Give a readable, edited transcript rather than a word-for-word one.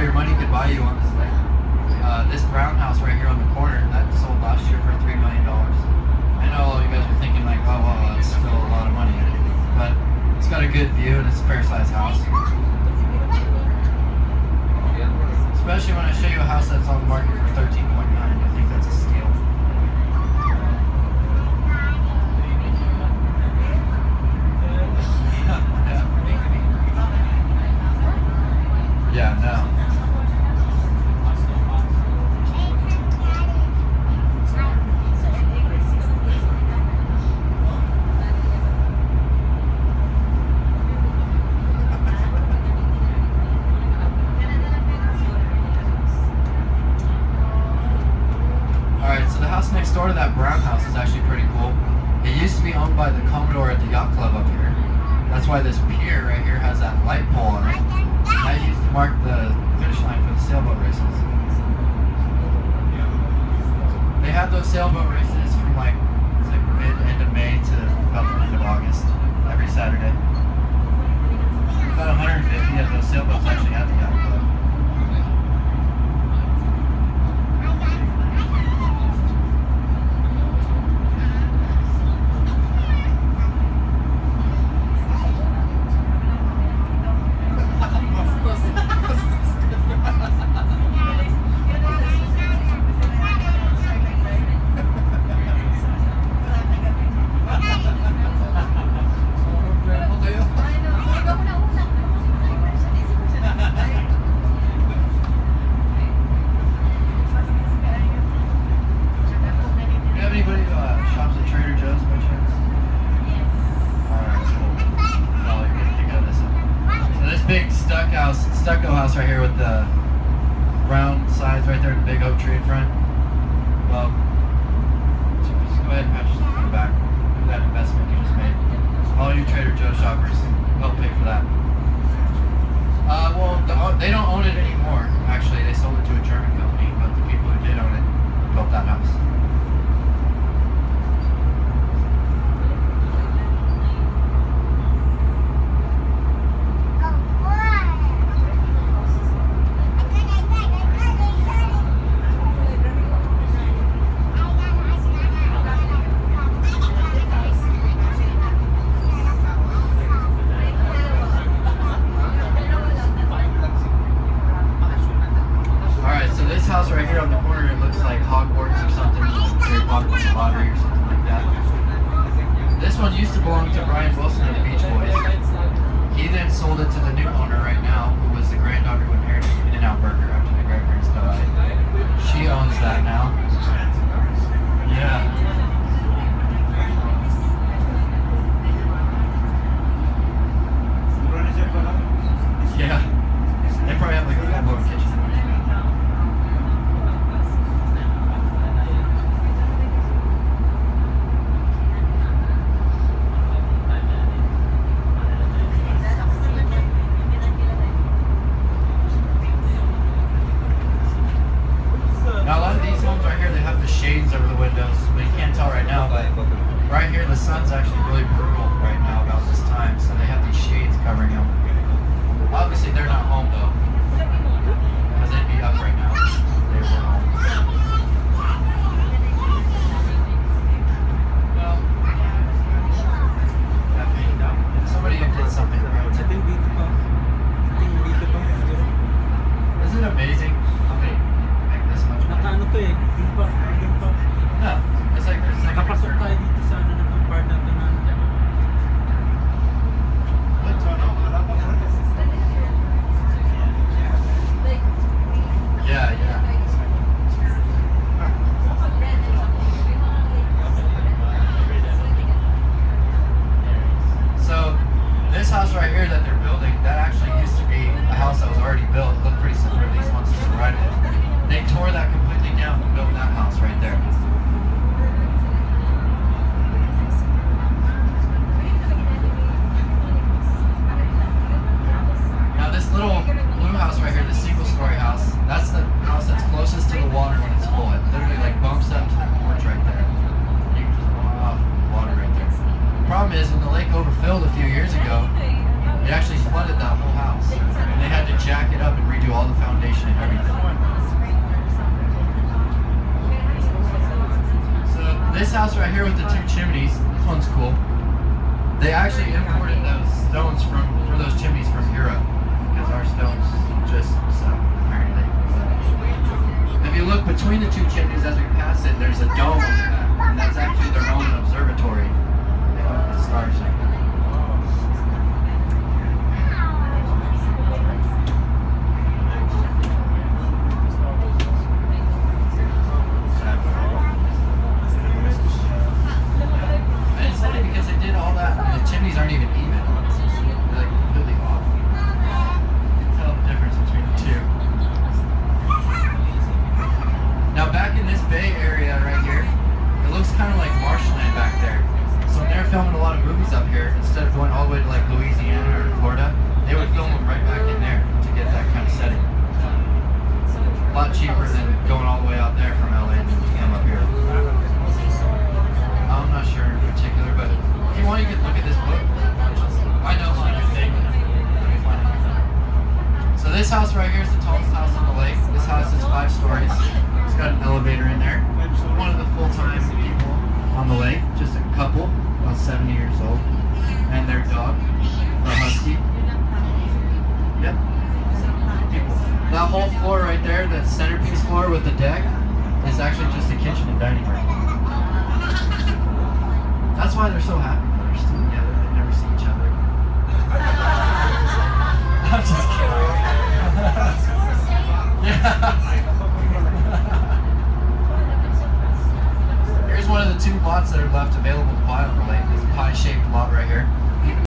your money could buy you on this thing. This brown house right here on the corner, that sold last year for $3 million. I know you guys are thinking like, oh well, that's still a lot of money, but it's got a good view and it's a fair size house. Especially when I show you a house that's on the market for 13.9, I think that's a steal. Yeah, no. Next door to that brown house is actually pretty cool. It used to be owned by the Commodore at the yacht club up here. That's why this pier right here has that light pole on it. That used to mark the finish line for the sailboat races. They have those sailboat races from like end of May to about the end of August every Saturday. About 150 of those sailboats actually at the yacht club. Stucco house right here with the round sides right there, the big oak tree in front. Well, just go ahead and purchase it in the back. Do that investment you just made. All you Trader Joe shoppers, help pay for that. Well, they don't own it anymore. Actually, they sold it to a German company, but the people who did own it built that house. House right here on the corner, it looks like Hogwarts or something, Harry Potter lottery or something like that. This one used to belong to Brian Wilson of the Beach Boys. He then sold it to the new owner right now, who was the granddaughter who inherited In-N-Out Burger after the grandparents died. She owns that now. Yeah. Yeah. They probably have like a full-blown kitchen. Shades over the windows, but you can't tell right now, but right here the sun's actually really brutal right now about this time, so they have these shades covering them. Obviously they're not home though, because they'd be up right now if they were home. Well, somebody did something right. Isn't it amazing how they make this much money? No, it's like there's like Nakapasok tayo dito sa ano na itong part na ito na yeah. So this house right here that they're building, that actually used to be a house that was already built. It looked pretty similar to these ones to the right of it. They tore that completely down to build that house right there. Now this little blue house right here, the single-story house, that's the house that's closest to the water when it's full. It literally like bumps up to the porch right there. You can just walk off the water right there. The problem is when the lake overfilled a few years ago, it actually flooded that whole house. And they had to jack it up and redo all the foundations house right here with the 2 chimneys, this one's cool. They actually imported those stones for those chimneys from Europe because our stones just suck, apparently. If you look between the 2 chimneys as we pass it, there's a dome on the back, and that's actually their own observatory. They look at the stars like that. Chimneys aren't even even. They're like completely off. You can tell the difference between the 2. Now back in this bay area right here, it looks kind of like marshland back there. So when they're filming a lot of movies up here, instead of going all the way to like Louisiana or Florida, they would film them right back in there to get that kind of setting. A lot cheaper than going all the way out there from LA to come up here. I'm not sure in particular, but if you want, you can look at this book. I know it's not your thing. Let me find it. So this house right here is the tallest house on the lake. This house is 5 stories. It's got an elevator in there. One of the full-time people on the lake, just a couple, about 70 years old, and their dog, a husky. Yep. People. That whole floor right there, that centerpiece floor with the deck, is actually just a kitchen and dining room. That's why they're so happy that they're still together. They never see each other. I'm just kidding. Yeah. Here's one of the 2 lots that are left available to buy on the lake. This pie-shaped lot right here.